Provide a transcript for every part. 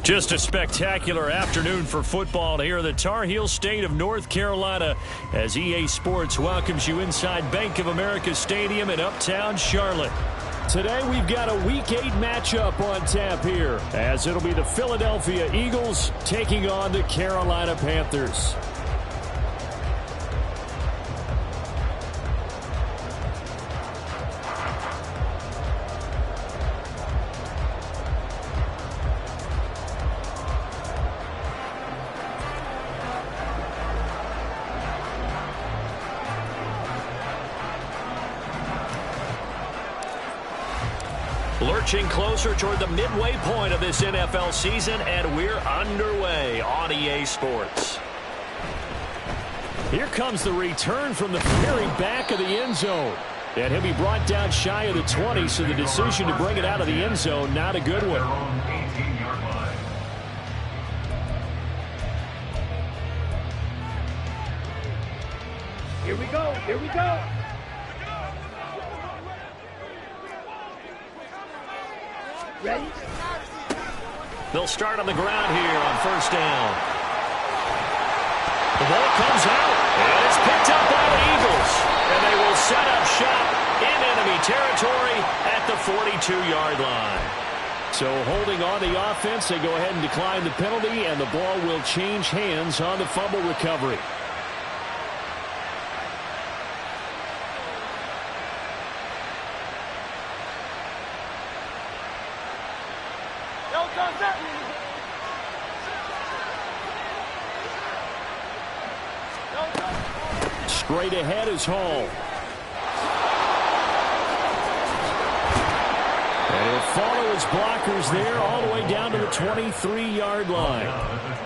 Just a spectacular afternoon for football here in the Tar Heel state of North Carolina as EA Sports welcomes you inside Bank of America Stadium in uptown Charlotte. Today we've got a Week 8 matchup on tap here as it'll be the Philadelphia Eagles taking on the Carolina Panthers. Lurching closer toward the midway point of this NFL season, and we're underway on EA Sports. Here comes the return from the very back of the end zone. And he'll be brought down shy of the 20, so the decision to bring it out of the end zone, not a good one. Here we go, here we go. Ready? They'll start on the ground here on first down. The ball comes out, and it's picked up by the Eagles. And they will set up shop in enemy territory at the 42-yard line. So holding on the offense, they go ahead and decline the penalty, and the ball will change hands on the fumble recovery. Straight ahead is Hall. And he'll follow his blockers there all the way down to the 23-yard line.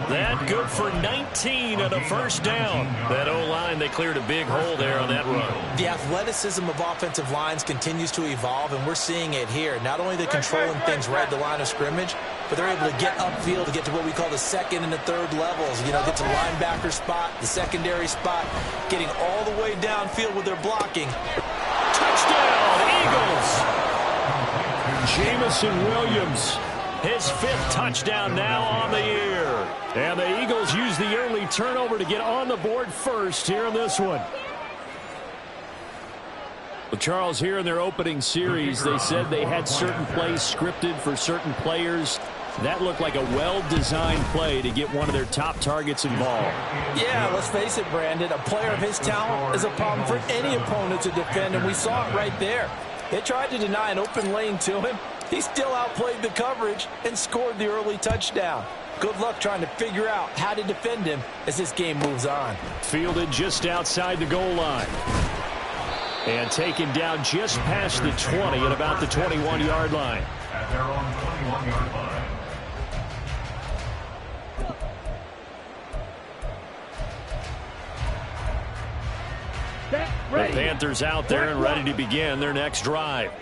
That good for 19 and a first down. That O-line, they cleared a big hole there on that run. The athleticism of offensive lines continues to evolve, and we're seeing it here. Not only are they controlling things right at the line of scrimmage, but they're able to get upfield to get to what we call the second and the third levels. You know, get to the linebacker spot, the secondary spot, getting all the way downfield with their blocking. Touchdown, Eagles! Jamison Williams, his 5th touchdown now on the year. And the Eagles use the early turnover to get on the board first here in this one. Well, Charles, here in their opening series, they said they had certain plays scripted for certain players. That looked like a well-designed play to get one of their top targets involved. Yeah, let's face it, Brandon. A player of his talent is a problem for any opponent to defend, and we saw it right there. They tried to deny an open lane to him. He still outplayed the coverage and scored the early touchdown. Good luck trying to figure out how to defend him as this game moves on. Fielded just outside the goal line. And taken down just past the 20 at about the 21-yard line. At their own 21-yard line. Set, The ready. Panthers out there and ready to begin their next drive.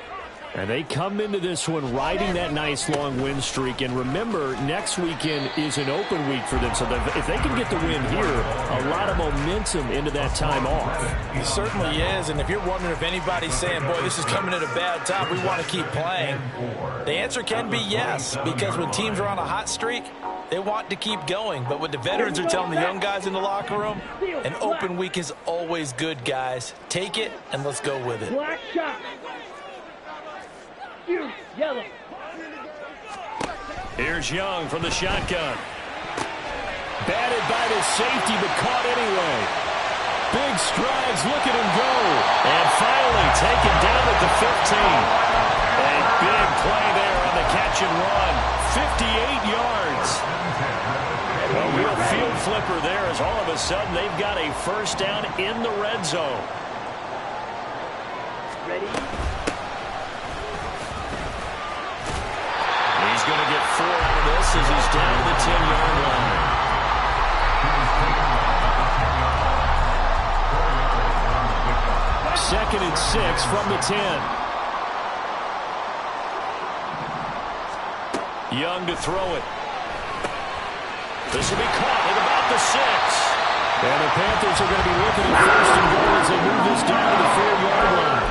And they come into this one riding that nice long win streak. And remember, next weekend is an open week for them. So if they can get the win here, a lot of momentum into that time off. It certainly is. And if you're wondering if anybody's saying, boy, this is coming at a bad time, we want to keep playing, the answer can be yes. Because when teams are on a hot streak, they want to keep going. But what the veterans are telling the young guys in the locker room, an open week is always good, guys. Take it, and let's go with it. Black shot. You, yellow. Here's Young from the shotgun. Batted by the safety, but caught anyway. Big strides, look at him go. And finally taken down at the 15. A big play there on the catch and run. 58 yards. A real field flipper there as all of a sudden they've got a first down in the red zone. Ready. He's going to get 4 out of this as he's down to the 10-yard line. Second and 6 from the 10. Young to throw it. This will be caught at about the 6. And the Panthers are going to be looking at first and goal as they move this down to the 4-yard line.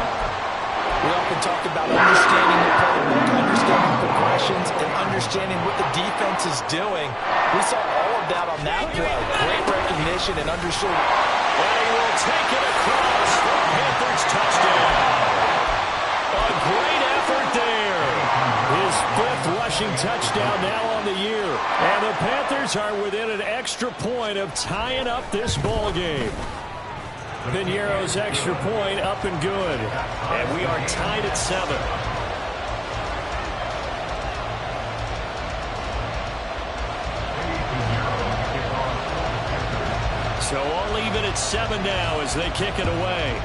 We often talk about understanding the playbook, understanding progressions, and understanding what the defense is doing. We saw all of that on that play. Great recognition and understood. And he will take it across for Panthers touchdown. A great effort there. His 5th rushing touchdown now on the year. And the Panthers are within an extra point of tying up this ball game. Piñeiro's extra point up and good. And we are tied at 7. So all even at 7 now as they kick it away.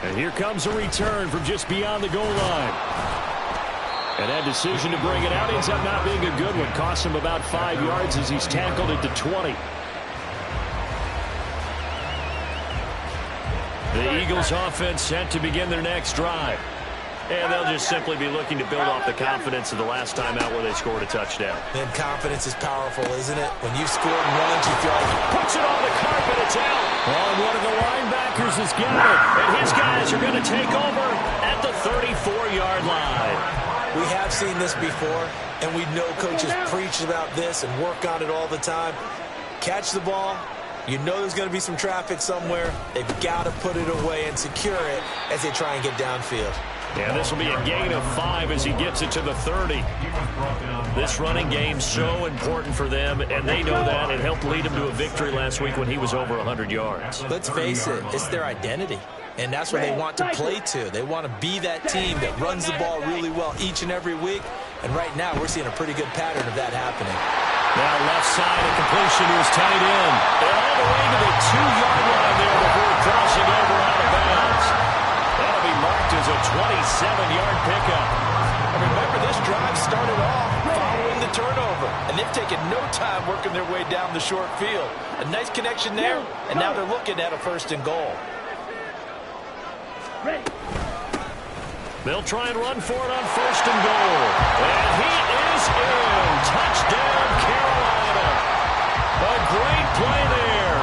And here comes a return from just beyond the goal line. And that decision to bring it out ends up not being a good one. Costs him about 5 yards as he's tackled at the 20. The Eagles offense set to begin their next drive. And they'll just simply be looking to build off the confidence of the last time out where they scored a touchdown. And confidence is powerful, isn't it? When you've scored once, you feel like... Puts it on the carpet, it's out. Oh, one of the linebackers has got it. And his guys are going to take over at the 34-yard line. We have seen this before, and we know coaches preach about this and work on it all the time. Catch the ball. You know there's going to be some traffic somewhere. They've got to put it away and secure it as they try and get downfield. Yeah, this will be a gain of 5 as he gets it to the 30. This running game so important for them, and they know that. It helped lead him to a victory last week when he was over 100 yards. Let's face it, it's their identity, and that's what they want to play to. They want to be that team that runs the ball really well each and every week, and right now we're seeing a pretty good pattern of that happening. Now left side, a completion to his tight end. And all the way to the 2-yard line there before crossing over out of bounds. That'll be marked as a 27-yard pickup. And remember, this drive started off following the turnover, and they've taken no time working their way down the short field. A nice connection there, and now they're looking at a 1st and goal. Ready. They'll try and run for it on 1st and goal. And he is in. Touchdown, Carolina. A great play there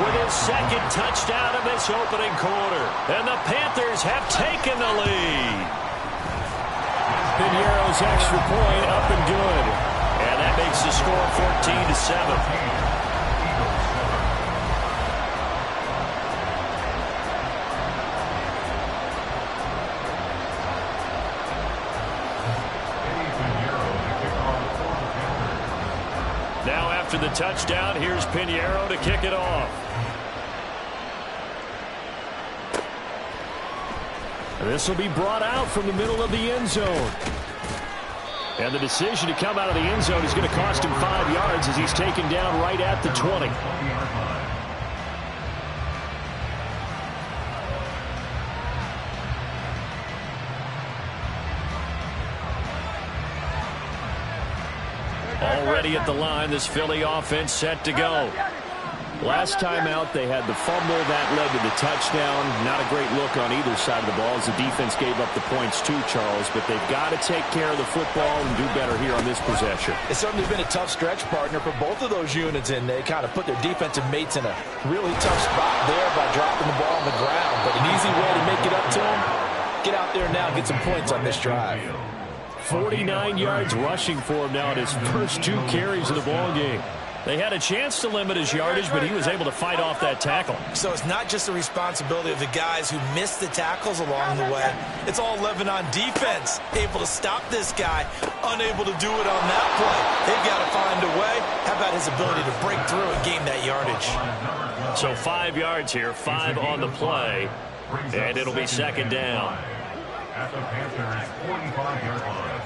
with his 2nd touchdown of this opening quarter. And the Panthers have taken the lead. Piñeiro's extra point up and good. And that makes the score 14-7. Now after the touchdown, here's Piñeiro to kick it off. And this will be brought out from the middle of the end zone. And the decision to come out of the end zone is going to cost him 5 yards as he's taken down right at the 20. Already at the line, this Philly offense set to go. Last time out, they had the fumble. That led to the touchdown. Not a great look on either side of the ball as the defense gave up the points too, Charles. But they've got to take care of the football and do better here on this possession. It's certainly been a tough stretch, partner, for both of those units, and they kind of put their defensive mates in a really tough spot there by dropping the ball on the ground. But an easy way to make it up to them, get out there now and get some points on this drive. 49 yards rushing for him now in his first 2 carries of the ball game. They had a chance to limit his yardage, but he was able to fight off that tackle. So it's not just the responsibility of the guys who missed the tackles along the way. It's all living on defense, able to stop this guy, unable to do it on that play. They've got to find a way. How about his ability to break through and gain that yardage? So 5 yards here, 5 on the play, and it'll be second down. At the Panthers' 45-yard line.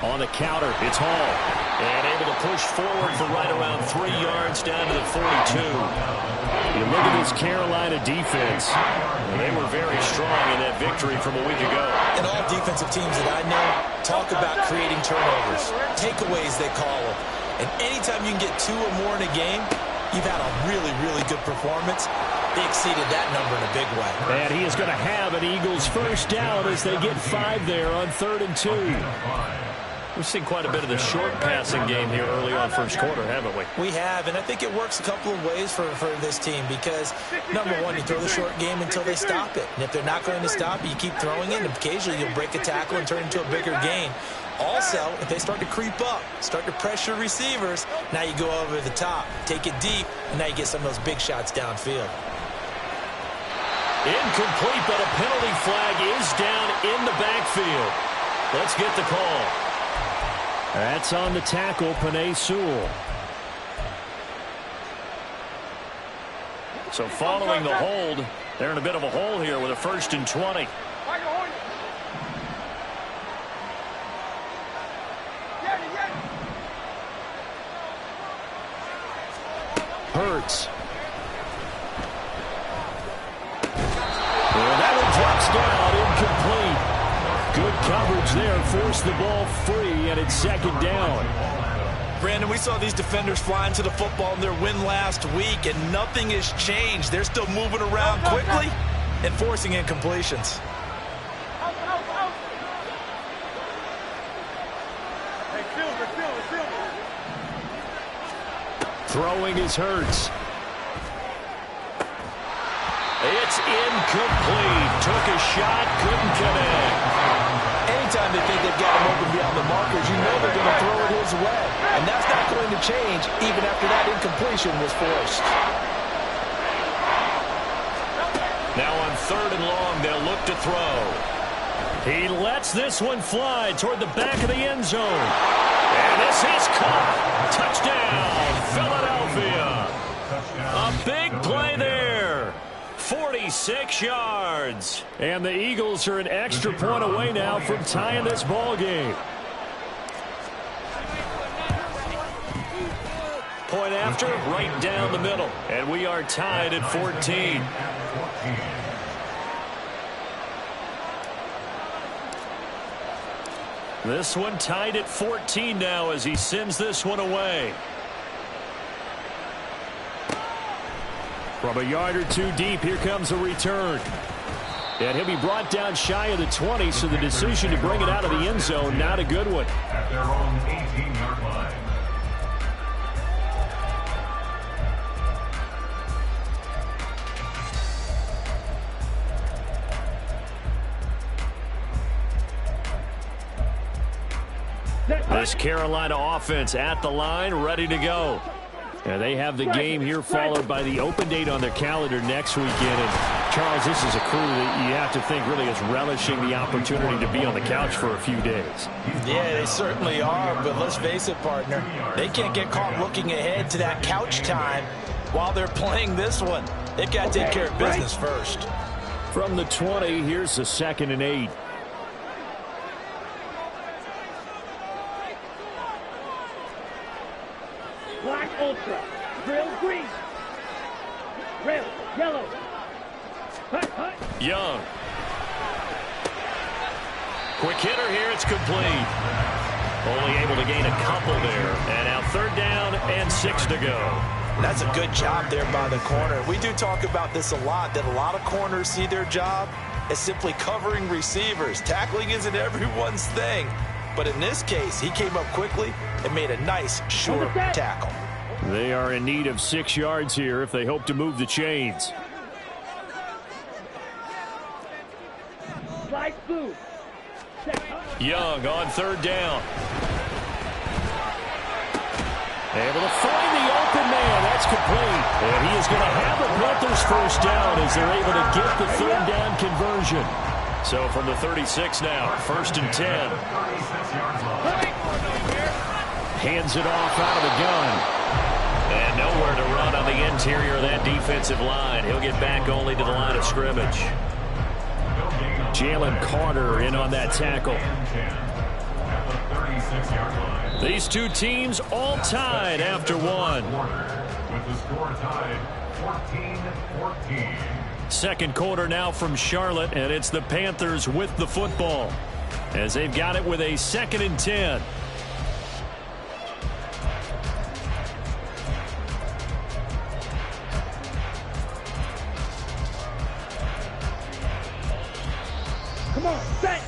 On the counter, it's Hall. And able to push forward for right around 3 yards down to the 42. You look at this Carolina defense. They were very strong in that victory from a week ago. And all defensive teams that I know talk about creating turnovers. Takeaways, they call them. And anytime you can get 2 or more in a game, you've had a really, really good performance. They exceeded that number in a big way. And he is going to have an Eagles first down as they get 5 there on 3rd and 2. We've seen quite a bit of the short passing game here early on first quarter, haven't we? We have, and I think it works a couple of ways for this team because, number one, you throw the short game until they stop it. And if they're not going to stop it, you keep throwing it, and occasionally you'll break a tackle and turn it into a bigger gain. Also, if they start to creep up, start to pressure receivers, now you go over the top, take it deep, and now you get some of those big shots downfield. Incomplete, but a penalty flag is down in the backfield. Let's get the call. That's on the tackle, Penei Sewell. So following the hold, they're in a bit of a hole here with a 1st and 20. Hurts. Well, that one drops down, incomplete. Good coverage there, forced the ball free, and it's second down. Brandon, we saw these defenders flying to the football in their win last week, and nothing has changed. They're still moving around quickly and forcing incompletions. Throwing is Hurts. It's incomplete. Took a shot, couldn't connect. Anytime they think they've got him open beyond the markers, you know they're going to throw it his way. And that's not going to change even after that incompletion was forced. Now on 3rd and long, they'll look to throw. He lets this one fly toward the back of the end zone. And this is caught. Touchdown, Philadelphia. A big play there. 46 yards. And the Eagles are an extra point away now from tying this ball game. Point after, right down the middle. And we are tied at 14. This one tied at 14 now as he sends this one away. From a yard or 2 deep, here comes a return. And he'll be brought down shy of the 20, so the decision to bring it out of the end zone, not a good one. At their own 18-yard line. This Carolina offense at the line, ready to go. And they have the game here followed by the open date on their calendar next weekend. And Charles, this is a crew that you have to think really is relishing the opportunity to be on the couch for a few days. Yeah, they certainly are, but let's face it, partner. They can't get caught looking ahead to that couch time while they're playing this one. They've got to take care of business first. From the 20, here's the 2nd and 8. Black ultra. Drill green. Red, yellow. Hut, hut. Young. Quick hitter here. It's complete. Only able to gain a couple there. And now 3rd down and 6 to go. That's a good job there by the corner. We do talk about this a lot, that a lot of corners see their job as simply covering receivers. Tackling isn't everyone's thing. But in this case, he came up quickly and made a nice, short tackle. They are in need of 6 yards here if they hope to move the chains. Slide through. Young on 3rd down. Able to find the open man. That's complete. And he is going to have the Panthers 1st down as they're able to get the 3rd down conversion. So from the 36 now, 1st and 10. Hands it off out of the gun. And nowhere to run on the interior of that defensive line. He'll get back only to the line of scrimmage. Jalen Carter in on that tackle. These two teams all tied after one. With the score tied 14-14. 2nd quarter now from Charlotte, and it's the Panthers with the football as they've got it with a 2nd and 10. Come on, set.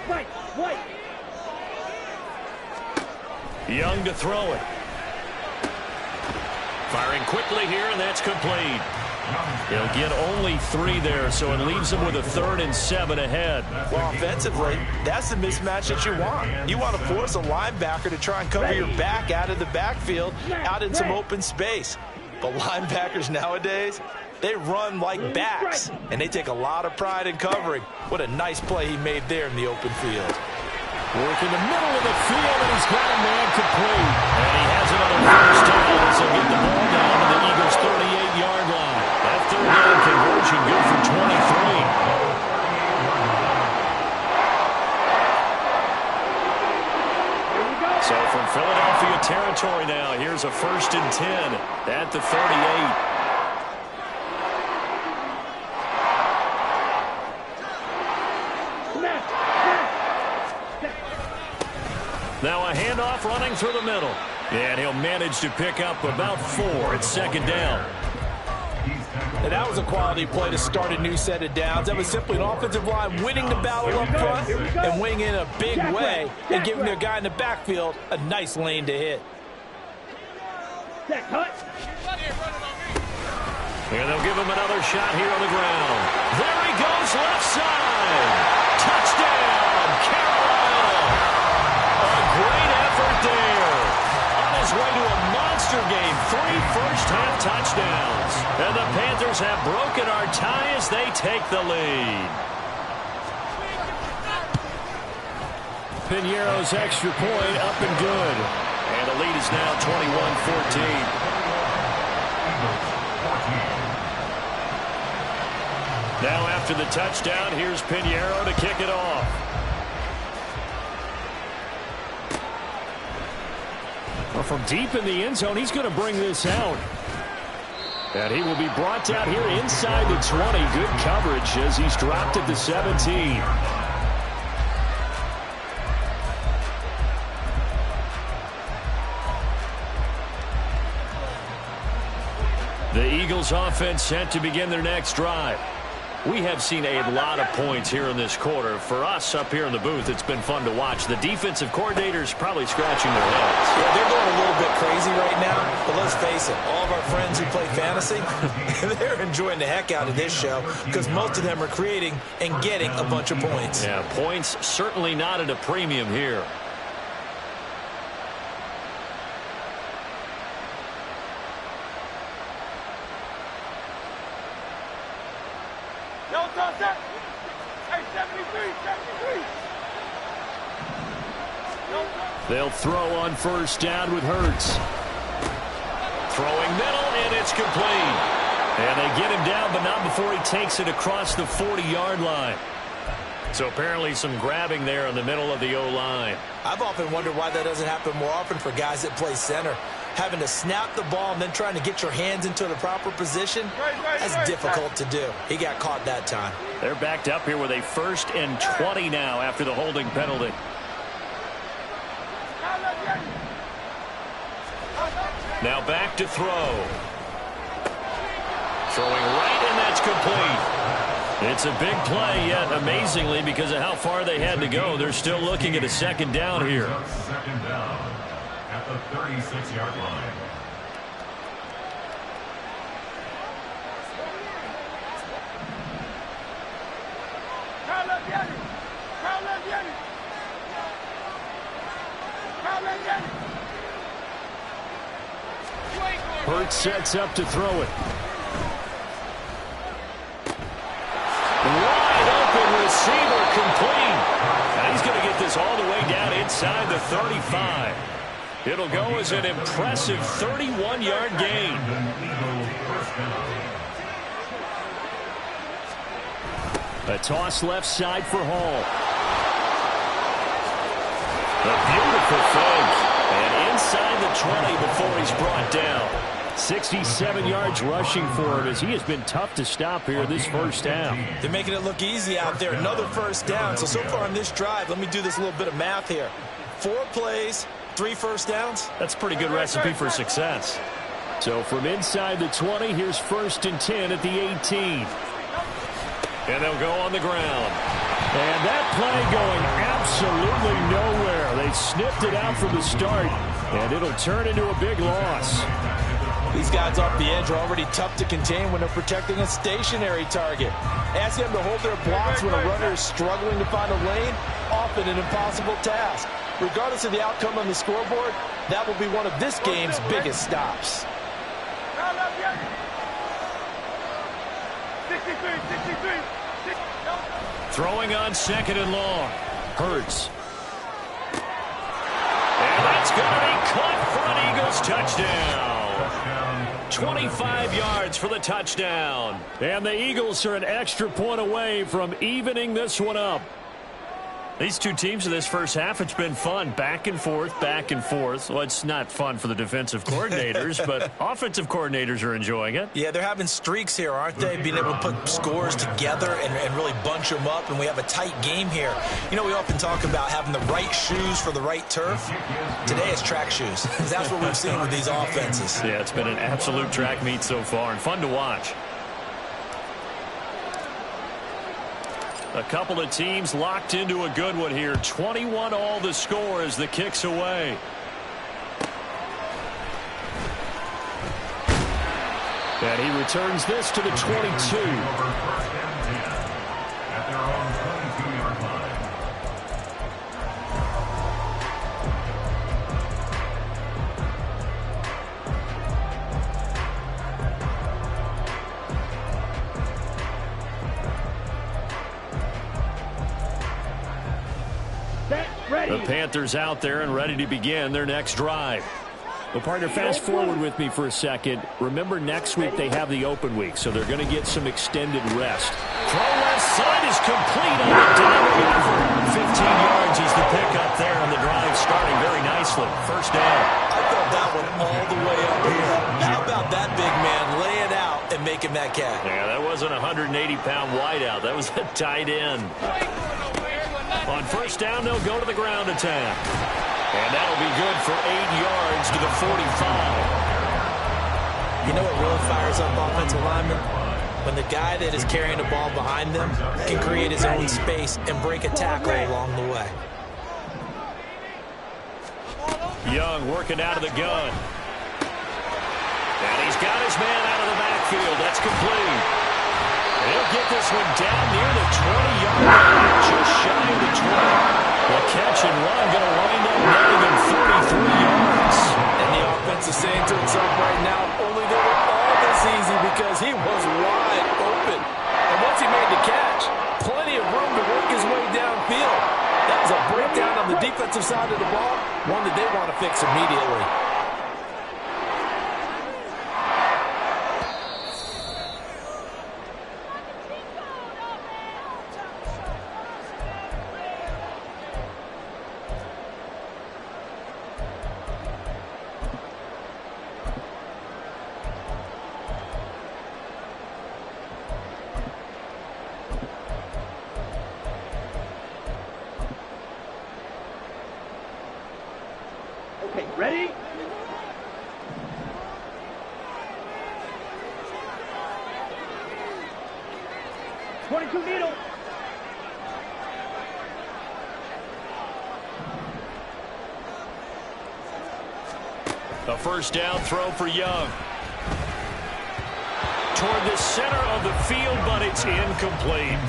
Right. Young to throw it. Firing quickly here, and that's complete. He'll get only 3 there, so it leaves him with a 3rd and 7 ahead. Well, offensively, that's the mismatch that you want. You want to force a linebacker to try and cover your back out of the backfield, out in some open space. But linebackers nowadays, they run like backs, and they take a lot of pride in covering. What a nice play he made there in the open field. Work in the middle of the field, and he's got a man complete. And he has another 1st down, so get the ball down to the Eagles' 38-yard line. That 3rd down conversion good for 23. So from Philadelphia territory now, here's a 1st and 10 at the 38. Now a handoff running through the middle. And he'll manage to pick up about 4 at 2nd down. And that was a quality play to start a new set of downs. That was simply an offensive line winning the battle up front and winning in a big way and giving their guy in the backfield a nice lane to hit. Set, cut. And they'll give him another shot here on the ground. There he goes, left side. Touchdown, Carolina. A great effort there. On his way to a monster game, 3 first-half touchdowns. And the Panthers have broken our tie as they take the lead. Piñeiro's extra point up and good. And the lead is now 21-14. Now after the touchdown, here's Piñeiro to kick it off. Well, from deep in the end zone, he's going to bring this out. And he will be brought down here inside the 20. Good coverage as he's dropped at the 17. The Eagles offense set to begin their next drive. We have seen a lot of points here in this quarter. For us up here in the booth, it's been fun to watch. The defensive coordinators probably scratching their heads. Yeah, they're going a little bit crazy right now, but let's face it, all of our friends who play fantasy, they're enjoying the heck out of this show because most of them are creating and getting a bunch of points. Yeah, points certainly not at a premium here. They'll throw on first down with Hurts. Throwing middle, and it's complete. And they get him down, but not before he takes it across the 40-yard line. So apparently some grabbing there in the middle of the O-line. I've often wondered why that doesn't happen more often for guys that play center. Having to snap the ball and then trying to get your hands into the proper position, that's difficult to do. He got caught that time. They're backed up here with a 1st and 20 now after the holding penalty. Now back to throw. Throwing right, and that's complete. It's a big play, yet amazingly, because of how far they had to go, they're still looking at a second down here. Second down at the 36-yard line. Hurts sets up to throw it. Wide open receiver complete. Now he's going to get this all the way down inside the 35. It'll go as an impressive 31-yard gain. A toss left side for Hall. A beautiful fake. And inside the 20 before he's brought down. 67 yards rushing for him as he has been tough to stop here this first half. They're making it look easy out there. Another first down. So far on this drive, let me do this little bit of math here. 4 plays, 3 first downs. That's a pretty good recipe for success. So from inside the 20, here's 1st and 10 at the 18. And they'll go on the ground. And that play going absolutely nowhere. They sniffed it out from the start, and it'll turn into a big loss. These guys off the edge are already tough to contain when they're protecting a stationary target. Ask them to hold their blocks when a runner is struggling to find a lane, often an impossible task. Regardless of the outcome on the scoreboard, that will be one of this game's biggest stops. 63. Throwing on 2nd and long. Hurts. And that's going to be caught for an Eagles touchdown. 25 yards for the touchdown. And the Eagles are an extra point away from evening this one up. These two teams in this first half, it's been fun. Back and forth, back and forth. Well, it's not fun for the defensive coordinators, but offensive coordinators are enjoying it. Yeah, they're having streaks here, aren't they? Being able to put scores together and really bunch them up, and we have a tight game here. You know, we often talk about having the right shoes for the right turf. Today it's track shoes. That's what we've seen with these offenses. Yeah, it's been an absolute track meet so far, and fun to watch. A couple of teams locked into a good one here. 21 all the score as the kick's away. And he returns this to the 22. At their own 22-yard line. The Panthers out there and ready to begin their next drive. Well, partner, fast forward with me for a second. Remember, next week they have the open week, so they're going to get some extended rest. Throw left side is complete on the downward effort. 15 yards is the pickup there, and the drive starting very nicely. First down. I thought that one all the way up here. How about that big man laying out and making that catch? Yeah, that wasn't a 180-pound wideout. That was a tight end. On first down, they'll go to the ground attack. And that'll be good for 8 yards to the 45. You know what really fires up offensive linemen? When the guy that is carrying the ball behind them can create his own space and break a tackle along the way. Young working out of the gun. And he's got his man out of the backfield. That's complete. He'll get this one down near the 20-yard line, just shy of the 20. The catch and run going to wind up netting him 33 yards. And the offense is saying to itself right now, only they were all this easy because he was wide open. And once he made the catch, plenty of room to work his way downfield. That was a breakdown on the defensive side of the ball, one that they want to fix immediately. Okay, ready? 1-2 needle. A first down throw for Young. Toward the center of the field, but it's incomplete.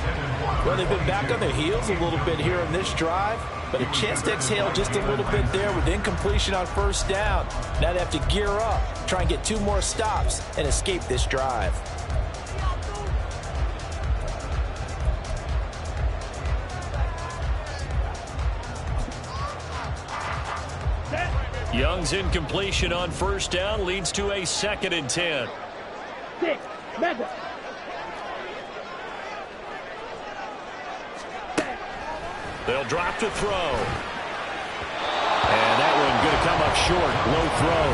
Well, they've been back on their heels a little bit here in this drive, but a chance to exhale just a little bit there with incompletion on first down. Now they have to gear up, try and get 2 more stops, and escape this drive. Young's incompletion on first down leads to a 2nd and 10. 6, method. They'll drop to throw. And that one going to come up short. Low throw.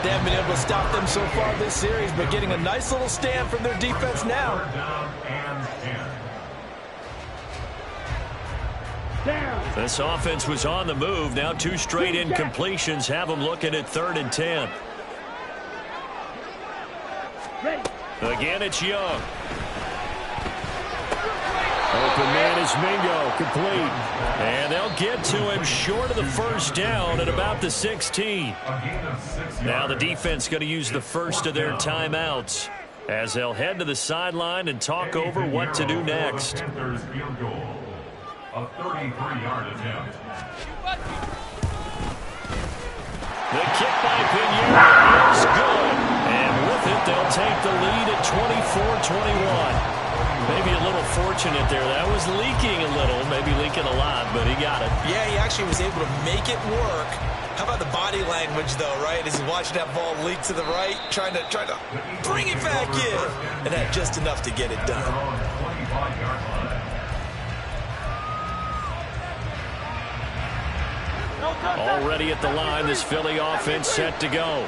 They haven't been able to stop them so far this series, but getting a nice little stand from their defense now. This offense was on the move. Now 2 straight incompletions have them looking at 3rd and 10. Again, it's Young. Open man is Mingo, complete. And they'll get to him short of the first down at about the 16. Now the defense going to use the first of their timeouts as they'll head to the sideline and talk over what to do next. A 33-yard attempt. The kick by Pinheiro is good. And with it, they'll take the lead at 24-21. Maybe a little fortunate there. That was leaking a little, maybe leaking a lot, but he got it. Yeah, he actually was able to make it work. How about the body language, though, right? As he's watching that ball leak to the right, trying to bring it back in, and had just enough to get it done. Already at the line, this Philly offense set to go.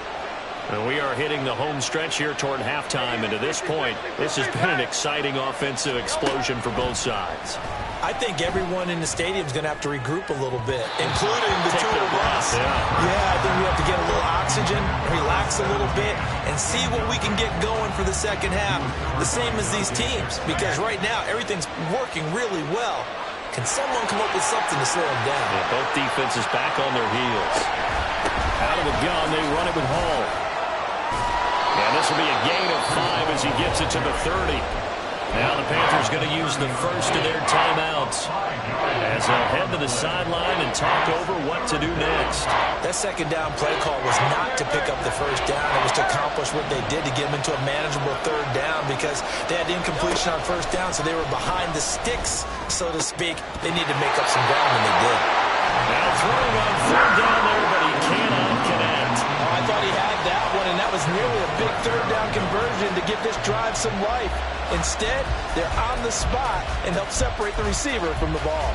And we are hitting the home stretch here toward halftime. And to this point, this has been an exciting offensive explosion for both sides. I think everyone in the stadium is going to have to regroup a little bit, including the 2 of us. Yeah, I think we have to get a little oxygen, relax a little bit, and see what we can get going for the second half. The same as these teams, because right now everything's working really well. Can someone come up with something to slow them down? Yeah, both defenses back on their heels. Out of the gun, they run it with Hall. And this will be a gain of 5 as he gets it to the 30. Now the Panthers going to use the first of their timeouts as they'll head to the sideline and talk over what to do next. That second down play call was not to pick up the first down. It was to accomplish what they did to get them into a manageable 3rd down because they had incompletion on first down, so they were behind the sticks, so to speak. They needed to make up some ground, and they did. Now throwing on 3rd down there, but he cannot connect. Oh, I thought he had that one, and that was nearly a big 3rd down conversion to give this drive some life. Instead, they're on the spot and help separate the receiver from the ball.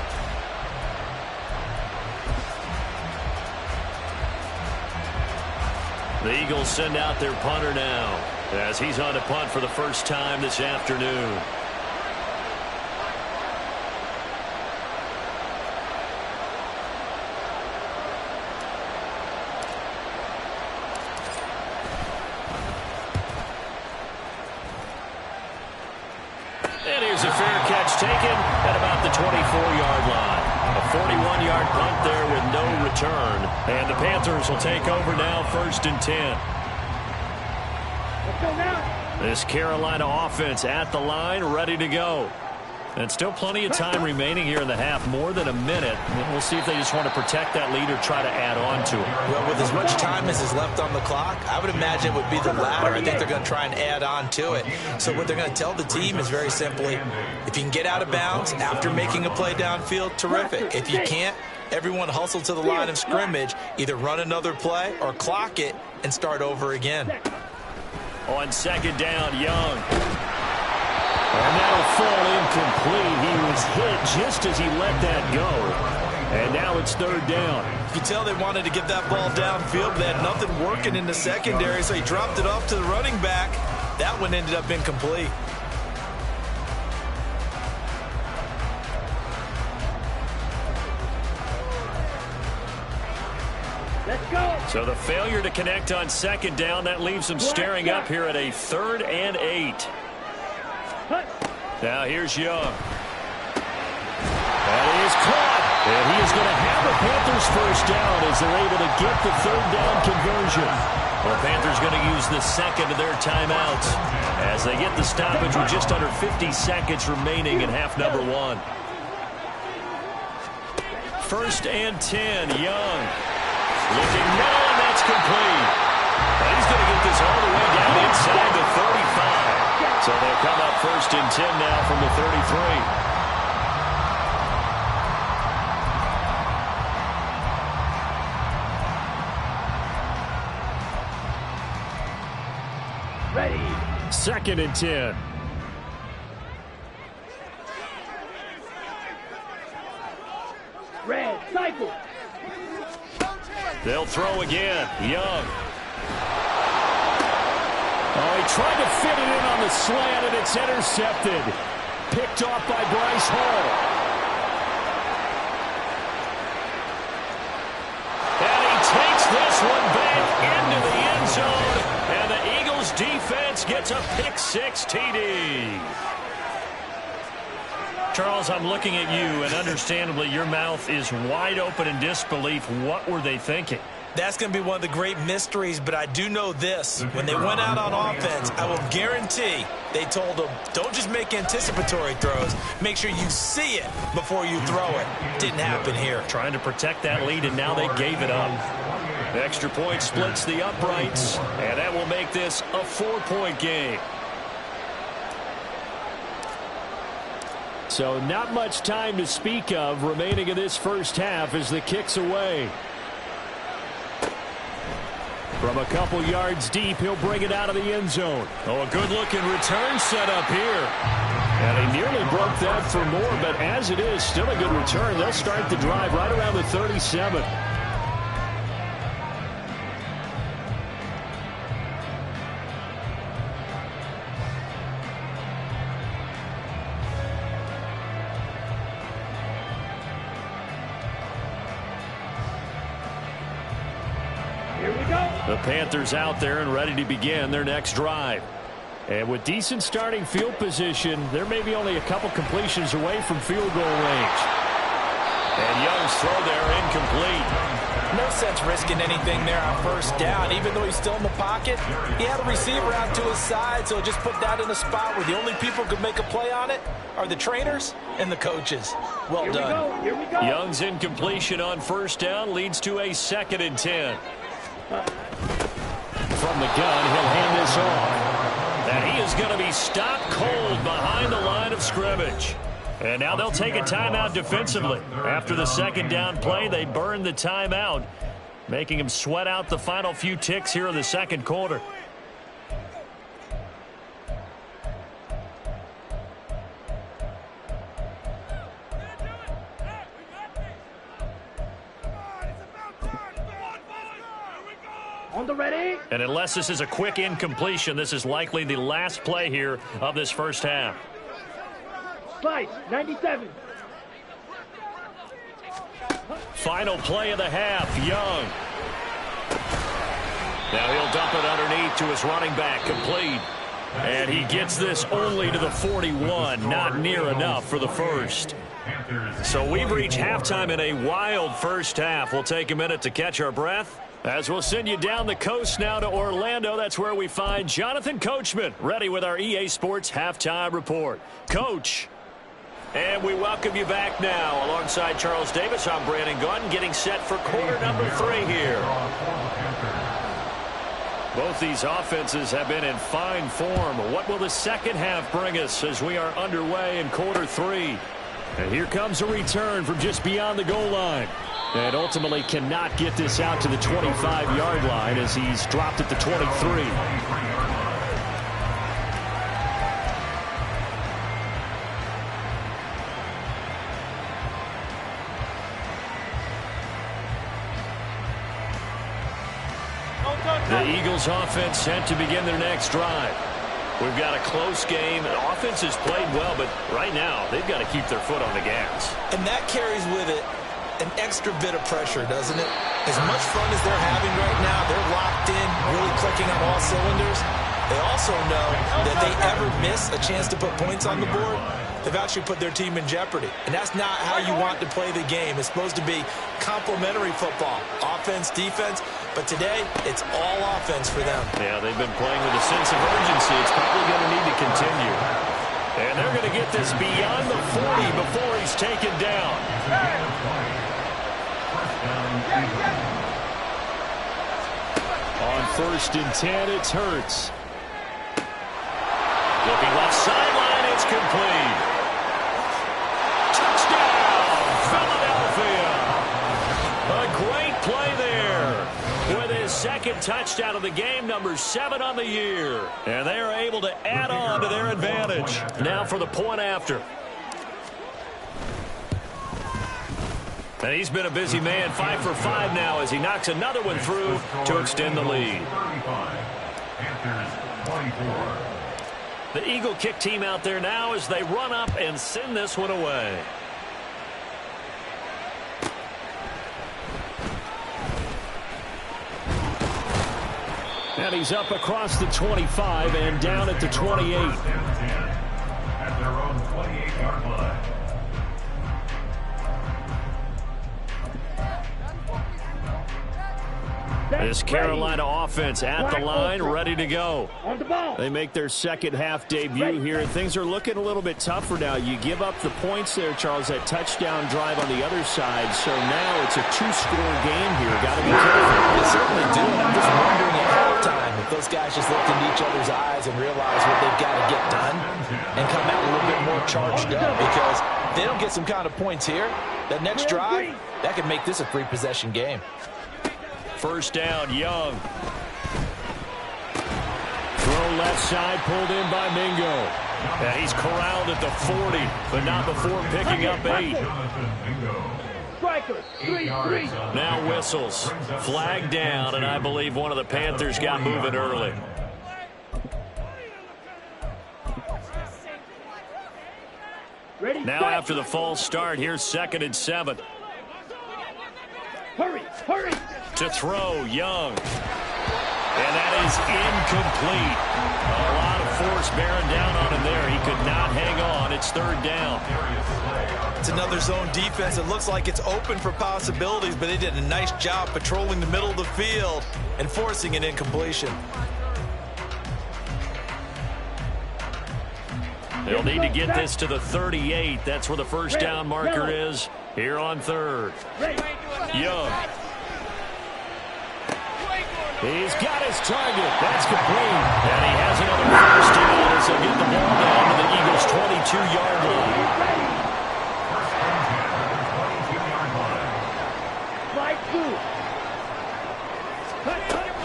The Eagles send out their punter now as he's on to punt for the first time this afternoon. And here's a fair catch taken at about the 24-yard line. A 41-yard punt there with no return. And the Panthers will take over now, 1st and 10. Let's go now. This Carolina offense at the line, ready to go. And still plenty of time remaining here in the half, more than a minute. We'll see if they just want to protect that lead or try to add on to it. Well, with as much time as is left on the clock, I would imagine it would be the latter. I think they're going to try and add on to it. So what they're going to tell the team is very simply, if you can get out of bounds after making a play downfield, terrific. If you can't, everyone hustle to the line of scrimmage, either run another play or clock it and start over again. On 2nd down, Young. And that'll fall incomplete. He was hit just as he let that go. And now it's 3rd down. You can tell they wanted to get that ball downfield, but they had nothing working in the secondary, so he dropped it off to the running back. That one ended up incomplete. Let's go. So the failure to connect on 2nd down, that leaves them staring up here at a 3rd and 8. Now here's Young. That is caught. And he is going to have the Panthers first down as they're able to get the third down conversion. Well, the Panthers going to use the second of their timeouts as they get the stoppage with just under 50 seconds remaining in half number one. 1st and 10, Young. Looking now, and that's complete. And he's going to get this all the way down inside the 35. So they'll come up 1st and 10 now from the 33. Ready. 2nd and 10. Red, cycle. They'll throw again. Young. Oh, he tried to fit it in on the slant, and it's intercepted. Picked off by Bryce Hall. And he takes this one back into the end zone. And the Eagles defense gets a pick-6 TD. Charles, I'm looking at you, and understandably, your mouth is wide open in disbelief. What were they thinking? That's going to be one of the great mysteries, but I do know this. When they went out on offense, I will guarantee they told them, don't just make anticipatory throws. Make sure you see it before you throw it. Didn't happen here. Trying to protect that lead, and now they gave it up. The extra point splits the uprights, and that will make this a 4-point game. So not much time to speak of remaining in this first half as the kick's away. From a couple yards deep, he'll bring it out of the end zone. Oh, a good-looking return set up here. And he nearly broke that for more, but as it is, still a good return. They'll start the drive right around the 37. The Panthers out there and ready to begin their next drive. And with decent starting field position, there may be only a couple completions away from field goal range. And Young's throw there incomplete. No sense risking anything there on first down. Even though he's still in the pocket, he had a receiver out to his side, so just put that in a spot where the only people who could make a play on it are the trainers and the coaches. Well done. Here we go. Young's incompletion on first down leads to a 2nd and 10. From the gun, he'll hand this off. And he is going to be stopped cold behind the line of scrimmage. And now they'll take a timeout defensively. After the second down play, they burn the timeout, making him sweat out the final few ticks here in the second quarter. On the ready. And unless this is a quick incompletion, this is likely the last play here of this first half. Slice, 97. Final play of the half, Young. Now he'll dump it underneath to his running back, complete. And he gets this only to the 41, not near enough for the first. So we've reached halftime in a wild first half. We'll take a minute to catch our breath, as we'll send you down the coast now to Orlando. That's where we find Jonathan Coachman, ready with our EA Sports Halftime Report. Coach. And we welcome you back now. Alongside Charles Davis, I'm Brandon Gordon, getting set for quarter number 3 here. Both these offenses have been in fine form. What will the second half bring us as we are underway in quarter 3? And here comes a return from just beyond the goal line. And ultimately cannot get this out to the 25-yard line as he's dropped at the 23. The Eagles offense set to begin their next drive. We've got a close game. The offense has played well, but right now they've got to keep their foot on the gas. And that carries with it an extra bit of pressure, doesn't it? As much fun as they're having right now, they're locked in, really clicking on all cylinders. They also know that they ever miss a chance to put points on the board, they've actually put their team in jeopardy. And that's not how you want to play the game. It's supposed to be complementary football, offense, defense. But today, it's all offense for them. Yeah, they've been playing with a sense of urgency. It's probably going to need to continue. And they're going to get this beyond the 40 before he's taken down. On 1st and 10, it's Hurts. Looking left sideline, it's complete. Touchdown, Philadelphia. A great play there. With his second touchdown of the game, number 7 on the year. And they are able to add on to their advantage. Now for the point after. And he's been a busy man, 5 for 5 now as he knocks another one through to extend the lead. The Eagle kick team out there now as they run up and send this one away. And he's up across the 25 and down at the 28. At their own 28-yard line. This Carolina offense at the line, ready to go. On the ball. They make their second half debut here, and things are looking a little bit tougher now. You give up the points there, Charles, that touchdown drive on the other side. So now it's a 2-score game here. Got to be careful. They certainly do. I'm just wondering at halftime if those guys just looked into each other's eyes and realize what they've got to get done and come out a little bit more charged up, because they don't get some kind of points here. That next drive, that could make this a 3-possession game. First down, Young. Throw left side, pulled in by Mingo. And he's corralled at the 40, but not before picking up 8. Strikers, 3-3. Now whistles. Flag down, and I believe one of the Panthers got moving early. Ready, Now strike. after the false start, here's 2nd and 7. Hurry, hurry. To throw, Young. And that is incomplete. A lot of force bearing down on him there. He could not hang on. It's 3rd down. It's another zone defense. It looks like it's open for possibilities, but they did a nice job patrolling the middle of the field and forcing an incompletion. They'll need to get this to the 38. That's where the first down marker is here on 3rd. Young. He's got his target. That's complete. And he has another first down as he'll get the ball down to the Eagles' 22-yard line.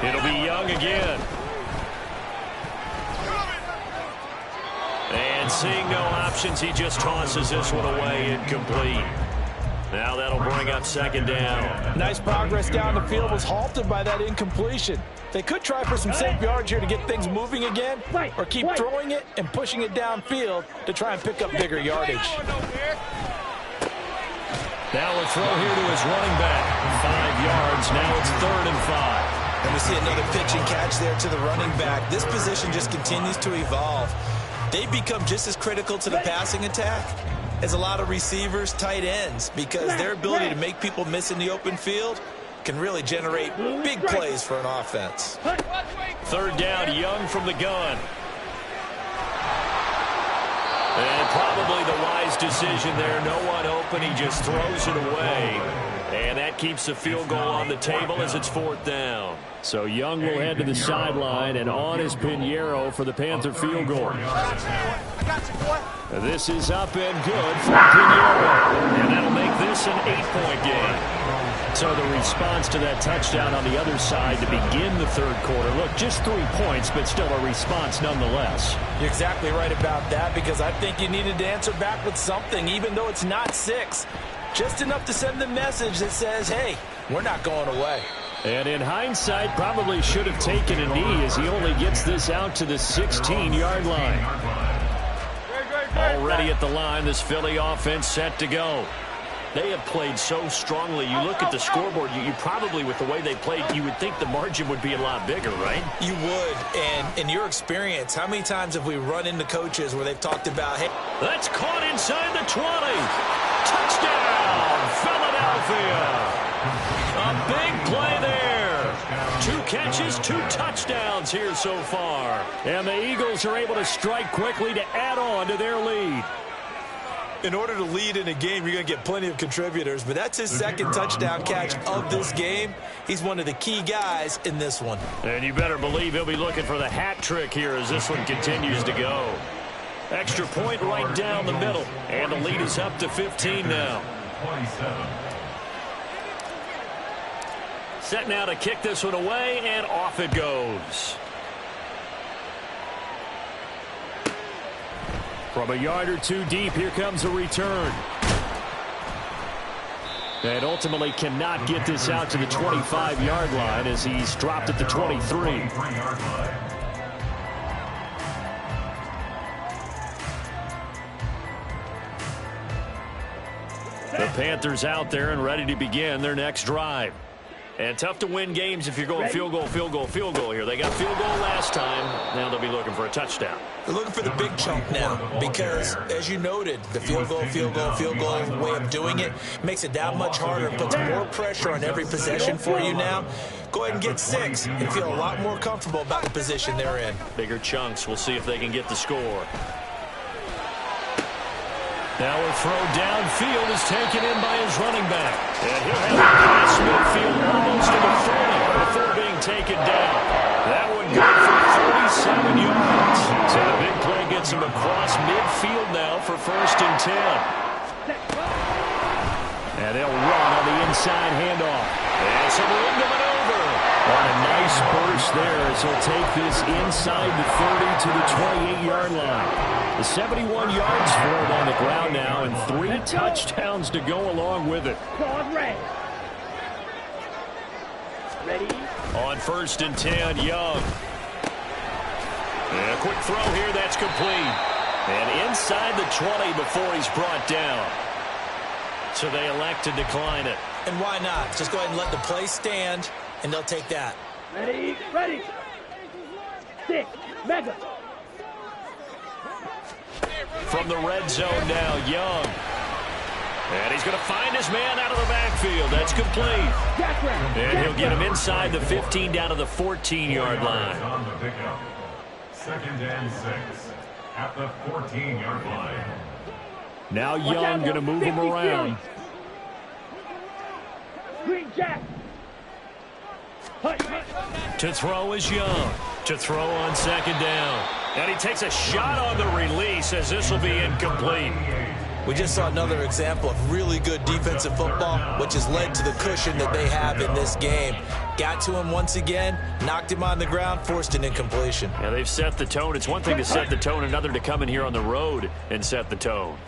It'll be Young again. And seeing no options, he just tosses this one away, incomplete. Now that'll bring up 2nd down. Nice progress down the field was halted by that incompletion. They could try for some safe yards here to get things moving again, or keep throwing it and pushing it downfield to try and pick up bigger yardage. Now a throw here to his running back. 5 yards. Now it's 3rd and 5. And we see another pitch and catch there to the running back. This position just continues to evolve. They become just as critical to the passing attack as a lot of receivers, tight ends, because their ability to make people miss in the open field can really generate big plays for an offense. 3rd down, Young from the gun. And probably the wise decision there. No one open. He just throws it away. And that keeps the field goal on the table as it's 4th down. So Young will head to the sideline, and on is Pinheiro for the Panther field goal. This is up and good for Pinheiro. And that'll make this an 8-point game. So the response to that touchdown on the other side to begin the 3rd quarter. Look, just 3 points, but still a response nonetheless. You're exactly right about that, because I think you needed to answer back with something, even though it's not 6. Just enough to send the message that says, hey, we're not going away. And in hindsight, probably should have taken a knee as he only gets this out to the 16-yard line. Already at the line, this Philly offense set to go. They have played so strongly. You look at the scoreboard, you probably, with the way they played, you would think the margin would be a lot bigger, right? You would. And in your experience, how many times have we run into coaches where they've talked about, hey, that's caught inside the 20. Touchdown, Philadelphia. A big play there. 2 catches, 2 touchdowns here so far. And the Eagles are able to strike quickly to add on to their lead. in order to lead in a game, you're going to get plenty of contributors, but that's his second touchdown catch of this game. He's one of the key guys in this one. And you better believe he'll be looking for the hat trick here as this one continues to go. Extra point right down the middle, and the lead is up to 15 now. 27. Set now to kick this one away, and off it goes. From a yard or two deep, here comes a return. And ultimately cannot get this out to the 25-yard line as he's dropped at the 23. The Panthers out there and ready to begin their next drive. And tough to win games if you're going field goal, field goal, field goal here. They got field goal last time. Now they'll be looking for a touchdown. They're looking for the big chunk now because, as you noted, the field goal way of doing it makes it that much harder. It puts more pressure on every possession for you now. Go ahead and get 6 and feel a lot more comfortable about the position they're in. Bigger chunks. We'll see if they can get the score. Now a throw downfield is taken in by his running back. And he'll have a pass midfield almost to the 30 before being taken down. That one good for 37 yards. So the big play gets him across midfield now for 1st and 10. And they'll run on the inside handoff. And some room to maneuver. On a nice burst there as he'll take this inside the 30 to the 28-yard line. The 71 yards for him on the ground now, and 3 touchdowns to go along with it. Ready? On 1st and 10, Young. And a quick throw here, that's complete. And inside the 20 before he's brought down. So they elect to decline it. And why not? Just go ahead and let the play stand, and they'll take that. Ready? Ready. 6. Mega. From the red zone now, Young. And he's going to find his man out of the backfield. That's complete. And he'll get him inside the 15 down to the 14-yard line. On the pickup. 2nd and 6 at the 14-yard line. Now Young going to move him around. Green Jack. To throw is Young. To throw on 2nd down. And he takes a shot on the release as this will be incomplete. We just saw another example of really good defensive football, which has led to the cushion that they have in this game. Got to him once again, knocked him on the ground, forced an incompletion. Yeah, they've set the tone. It's one thing to set the tone, another to come in here on the road and set the tone.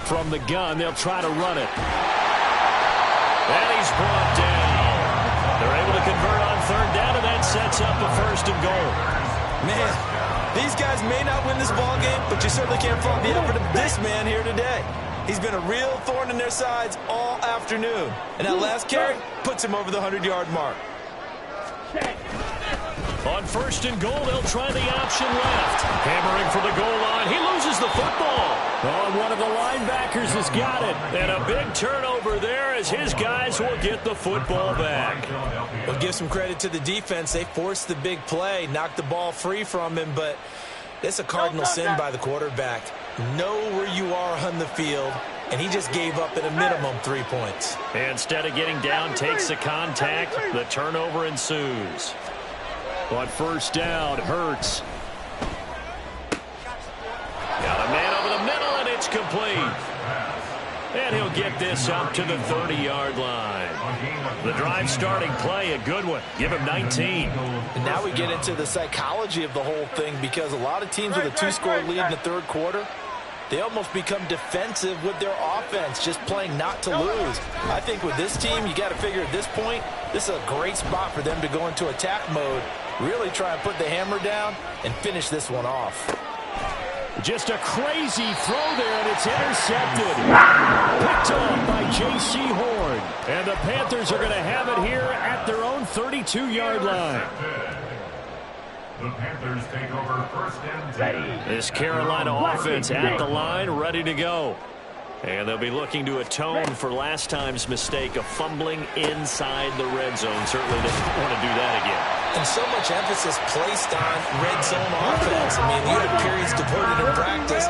From the gun, they'll try to run it. And he's brought down. They're able to convert on 3rd down, and that sets up a 1st and goal. Man, these guys may not win this ball game, but you certainly can't fault the effort of this man here today. He's been a real thorn in their sides all afternoon. And that last carry puts him over the 100-yard mark. On 1st and goal, they'll try the option left. Hammering for the goal line. He loses the football. Oh, one of the linebackers has got it. And a big turnover there as his guys will get the football back. Well, give some credit to the defense. They forced the big play, knocked the ball free from him, but it's a cardinal sin by the quarterback. Know where you are on the field, and he just gave up at a minimum 3 points. Instead of getting down, takes the contact. The turnover ensues. On 1st down, Hurts. Got a man over the middle, and it's complete. And he'll get this up to the 30-yard line. The drive starting play, a good one. Give him 19. And now we get into the psychology of the whole thing because a lot of teams with a 2-score lead in the 3rd quarter, they almost become defensive with their offense, just playing not to lose. I think with this team, you got to figure at this point, this is a great spot for them to go into attack mode Really try and put the hammer down and finish this one off. Just a crazy throw there, and it's intercepted. Picked off by J.C. Horn. And the Panthers are going to have it here at their own 32-yard line. The Panthers take over first and 10. This Carolina offense at the line, ready to go. And they'll be looking to atone for last time's mistake of fumbling inside the red zone. Certainly they don't want to do that again. And so much emphasis placed on red zone offense. I mean, you have periods devoted in practice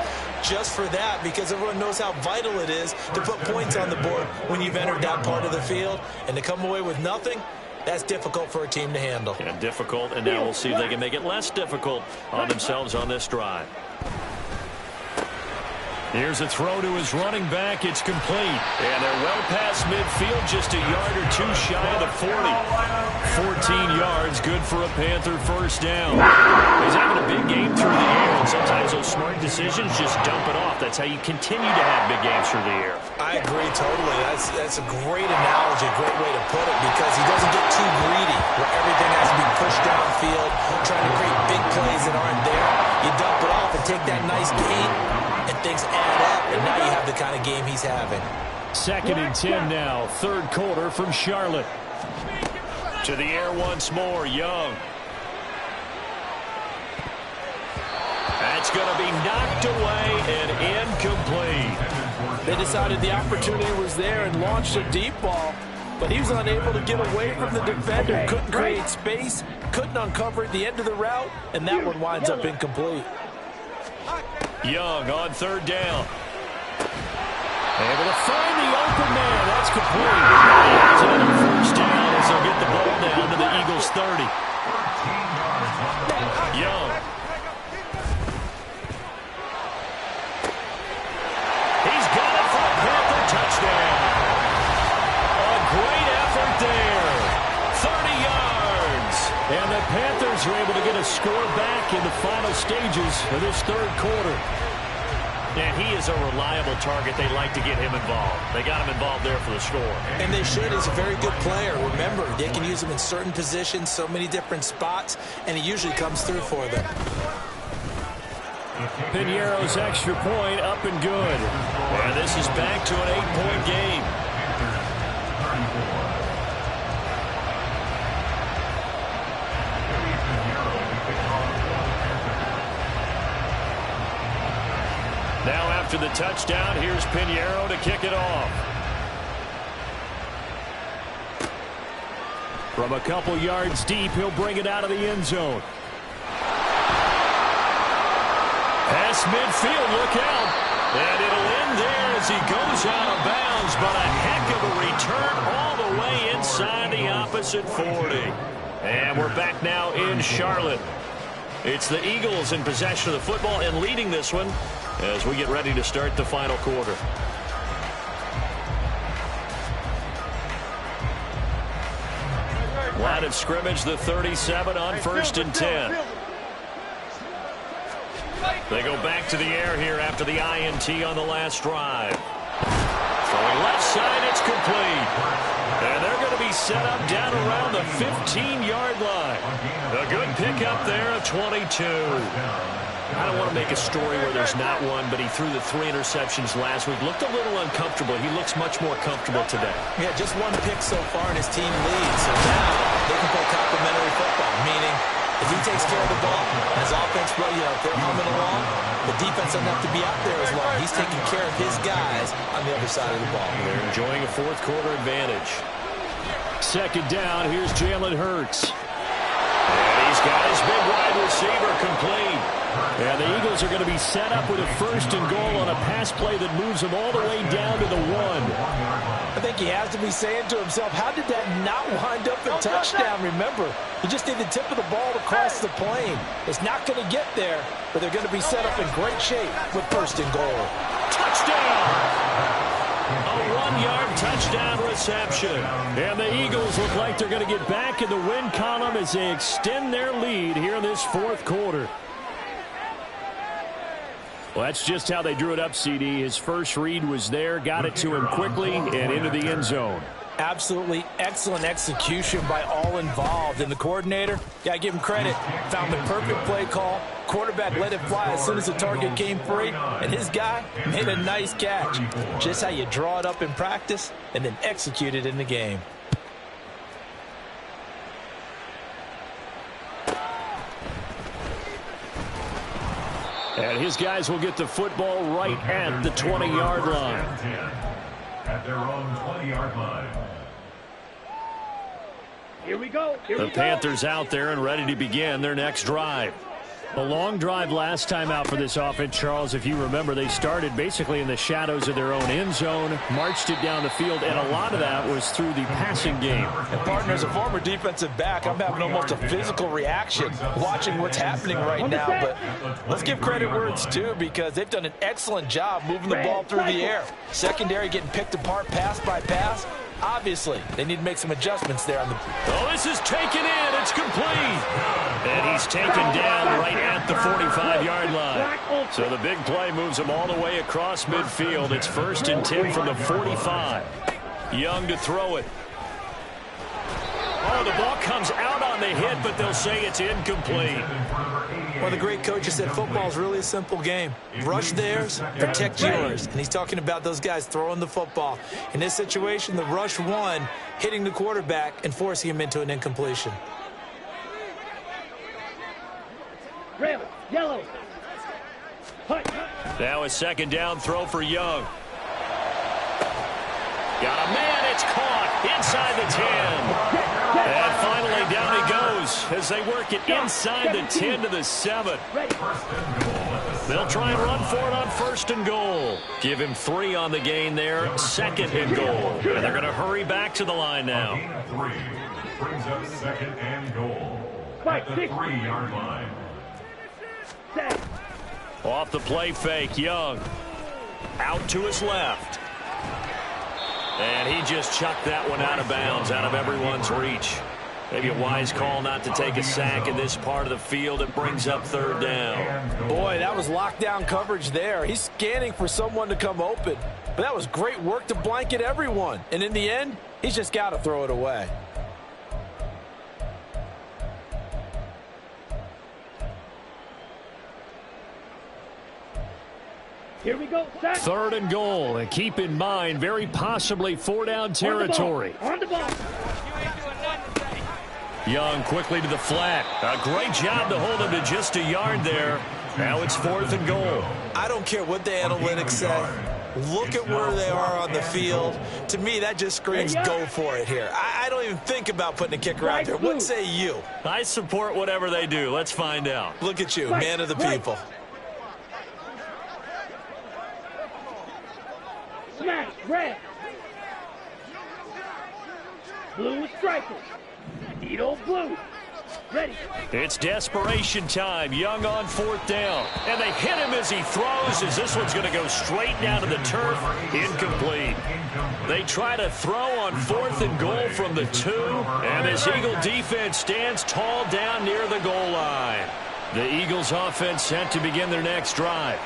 just for that, because everyone knows how vital it is to put points on the board when you've entered that part of the field. And to come away with nothing, that's difficult for a team to handle. Yeah, difficult, and now we'll see if they can make it less difficult on themselves on this drive. Here's a throw to his running back. It's complete. And they're well past midfield, just a yard or two shy of the 40. 14 yards, good for a Panther first down. He's having a big game through the air, and sometimes those smart decisions just dump it off. That's how you continue to have big games through the air. I agree totally. That's a great analogy, a great way to put it, because he doesn't get too greedy where everything has to be pushed downfield, trying to create big plays that aren't there. You dump it off and take that nice gain, and things add up, and now you have the kind of game he's having. 2nd and 10 now, third quarter from Charlotte. To the air once more, Young. That's going to be knocked away and incomplete. They decided the opportunity was there and launched a deep ball, but he was unable to get away from the defender. Couldn't create space, couldn't uncover at the end of the route, and that one winds up incomplete. Young on third down. Able to find the open man. That's complete. It's another first down as they'll get the ball down to the Eagles' 30. Young. He's got it for a Panther touchdown. A great effort there. 30 yards. And the Panthers are able to get a score back in the final stages of this third quarter. And he is a reliable target. They like to get him involved. They got him involved there for the score. And they should. He's a very good player. Remember, they can use him in certain positions, so many different spots, and he usually comes through for them. Piñeiro's extra point up and good. And this is back to an 8-point game. Now after the touchdown, here's Piñeiro to kick it off. From a couple yards deep, he'll bring it out of the end zone. Past midfield, look out. And it'll end there as he goes out of bounds, but a heck of a return all the way inside the opposite 40. And we're back now in Charlotte. It's the Eagles in possession of the football and leading this one as we get ready to start the final quarter. Line of scrimmage, the 37 on 1st and 10. They go back to the air here after the INT on the last drive. Throwing left side, it's complete. And they're going to be set up down around the 15-yard line. A good pickup there of 22. I don't want to make a story where there's not one, but he threw the 3 interceptions last week. Looked a little uncomfortable. He looks much more comfortable today. Yeah, just one pick so far and his team leads. So now they can play complementary football, meaning if he takes care of the ball and his offense, if they're humming along, the defense doesn't have to be out there as long. He's taking care of his guys on the other side of the ball. They're enjoying a fourth quarter advantage. 2nd down, here's Jalen Hurts. And he's got his big wide receiver complete. And the Eagles are going to be set up with a 1st and goal on a pass play that moves them all the way down to the 1. I think he has to be saying to himself, how did that not wind up a touchdown? Remember, he just need the tip of the ball to cross the plane. It's not going to get there, but they're going to be set up in great shape with 1st and goal. Touchdown! A 1-yard touchdown reception. And the Eagles look like they're going to get back in the win column as they extend their lead here in this fourth quarter. Well, that's just how they drew it up, CD. His first read was there, got it to him quickly, and into the end zone. Absolutely excellent execution by all involved. And the coordinator, got to give him credit, found the perfect play call. Quarterback let it fly as soon as the target came free, and his guy made a nice catch. Just how you draw it up in practice and then execute it in the game. And his guys will get the football right at the 20-yard line. At their own 20-yard line. Here we go. The Panthers out there and ready to begin their next drive. A long drive last time out for this offense, Charles. If you remember, they started basically in the shadows of their own end zone, marched it down the field, and a lot of that was through the passing game. And partner, as a former defensive back, I'm having almost a physical reaction watching what's happening right now. But let's give credit where it's due, because they've done an excellent job moving the ball through the air. Secondary getting picked apart pass by pass. Obviously, they need to make some adjustments there on the... Oh, this is taken in. It's complete. And he's taken down right at the 45-yard line. So the big play moves him all the way across midfield. It's 1st and 10 from the 45. Young to throw it. Oh, the ball comes out on the hit, but they'll say it's incomplete. One of the great coaches said football is really a simple game. Rush theirs, protect yours. And he's talking about those guys throwing the football. In this situation, the rush one, hitting the quarterback and forcing him into an incompletion. Red, yellow. Now a 2nd down throw for Young. Got a man, it's caught inside the 10. And finally down he goes as they work it inside the 10 to the 7. They'll try and run for it on 1st and goal. Give him 3 on the gain there, 2nd and goal. And they're going to hurry back to the line now. 3 brings up 2nd and goal at the 3-yard line. Off the play fake, Young. Out to his left. And he just chucked that one out of bounds, out of everyone's reach. Maybe a wise call not to take a sack in this part of the field. It brings up 3rd down. Boy, that was lockdown coverage there. He's scanning for someone to come open. But that was great work to blanket everyone. And in the end, he's just got to throw it away. Here we go. 3rd and goal. And keep in mind, very possibly 4-down territory. On the ball. Young quickly to the flat. A great job to hold him to just a yard there. Now it's 4th and goal. I don't care what the analytics say. Look at where they are on the field. To me, that just screams go for it here. I don't even think about putting a kicker out there. What say you? I support whatever they do. Let's find out. Look at you, man of the people. Smash, red. Blue strikers. Needle blue. Ready. It's desperation time. Young on 4th down. And they hit him as he throws, as this one's going to go straight down to the turf. Incomplete. They try to throw on 4th and goal from the 2. And this Eagle defense stands tall down near the goal line. The Eagles offense set to begin their next drive.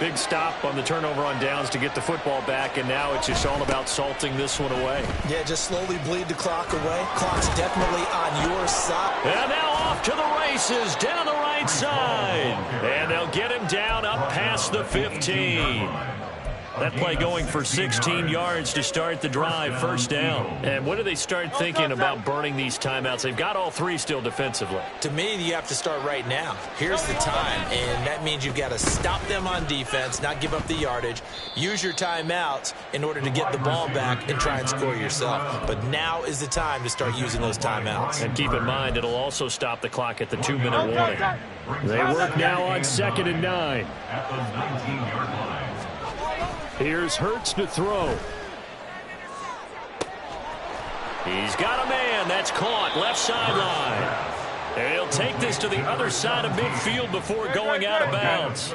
Big stop on the turnover on downs to get the football back, and now it's just all about salting this one away. Yeah, just slowly bleed the clock away. Clock's definitely on your side. And now off to the races down the right side. And they'll get him down up past the 15. That play going for 16 yards to start the drive, 1st down. And when do they start thinking about burning these timeouts? They've got all 3 still defensively. To me, you have to start right now. Here's the time, and that means you've got to stop them on defense, not give up the yardage, use your timeouts in order to get the ball back and try and score yourself. But now is the time to start using those timeouts. And keep in mind, it'll also stop the clock at the 2-minute warning. They work now on 2nd and 9. At the 19-yard line. Here's Hurts to throw. He's got a man. That's caught. Left sideline. And he'll take this to the other side of midfield before going out of bounds.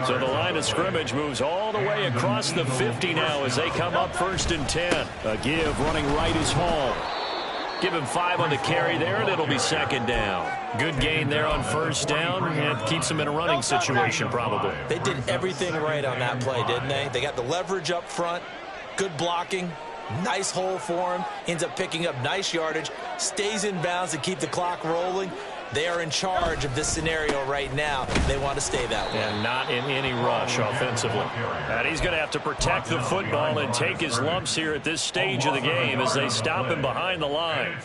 So the line of scrimmage moves all the way across the 50 now as they come up 1st and 10. A give running right is Hall. Give him 5 on the carry there, and it'll be 2nd down. Good gain there on 1st down, and keeps him in a running situation probably. They did everything right on that play, didn't they? They got the leverage up front, good blocking, Nice hole for him. Ends up picking up nice yardage. Stays in bounds to keep the clock rolling. They are in charge of this scenario right now. They want to stay that way. And not in any rush offensively. And he's going to have to protect the football and take his lumps here at this stage of the game as they stop him behind the line.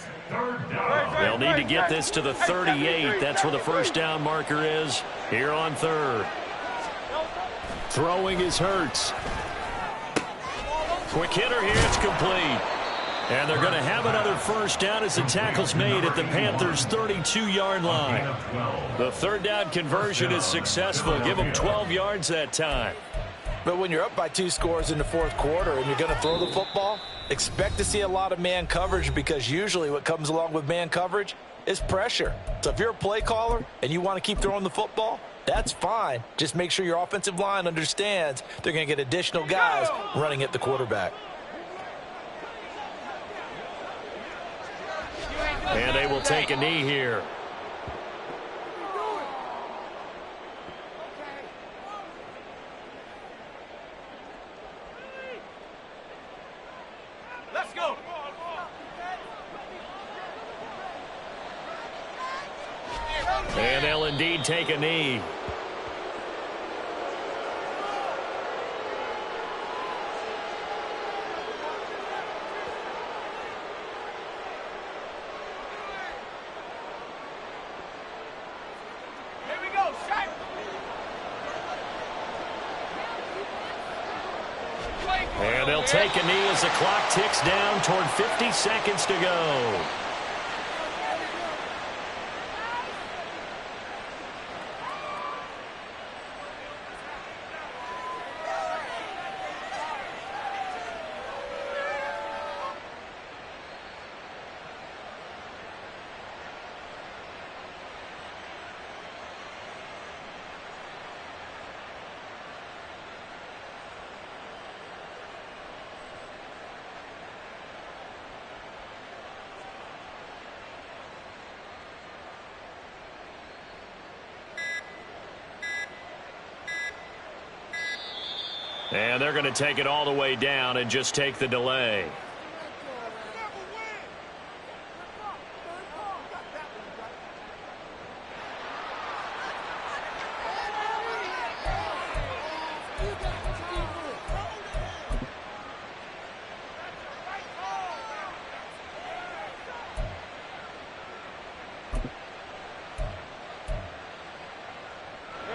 They'll need to get this to the 38. That's where the first down marker is here on third. Throwing is Hurts. Quick hitter here. It's complete. And they're going to have another first down as the tackle's made at the Panthers' 32-yard line. The third down conversion is successful. Give them 12 yards that time. But when you're up by 2 scores in the fourth quarter and you're going to throw the football, expect to see a lot of man coverage, because usually what comes along with man coverage is pressure. So if you're a play caller and you want to keep throwing the football, that's fine. Just make sure your offensive line understands they're going to get additional guys running at the quarterback. And they will take a knee here. Let's go. And they'll indeed take a knee. And they'll take a knee as the clock ticks down toward 50 seconds to go. And they're going to take it all the way down and just take the delay.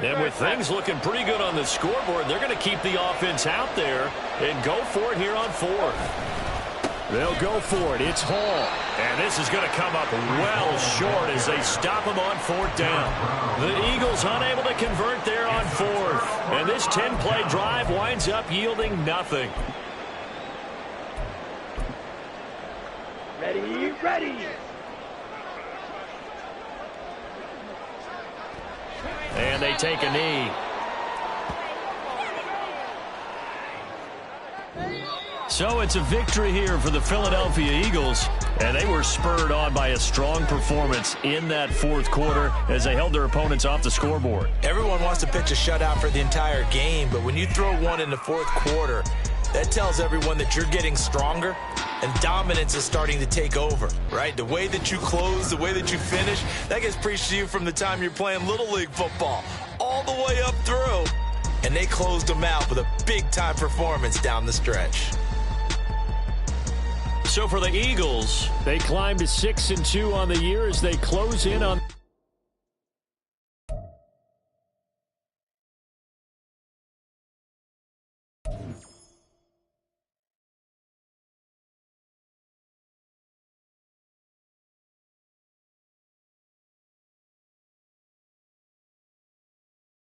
And with things looking pretty good on the scoreboard, they're going to keep the offense out there and go for it here on fourth. They'll go for it. It's Hall. And this is going to come up well short as they stop him on fourth down. The Eagles unable to convert there on fourth. And this 10-play drive winds up yielding nothing. Ready, ready. And they take a knee. So it's a victory here for the Philadelphia Eagles, and they were spurred on by a strong performance in that fourth quarter as they held their opponents off the scoreboard. Everyone wants to pitch a shutout for the entire game, but when you throw one in the fourth quarter, that tells everyone that you're getting stronger and dominance is starting to take over, right? The way that you close, the way that you finish, that gets preached to you from the time you're playing Little League football all the way up through. And they closed them out with a big-time performance down the stretch. So for the Eagles, they climbed to 6-2 on the year as they close in on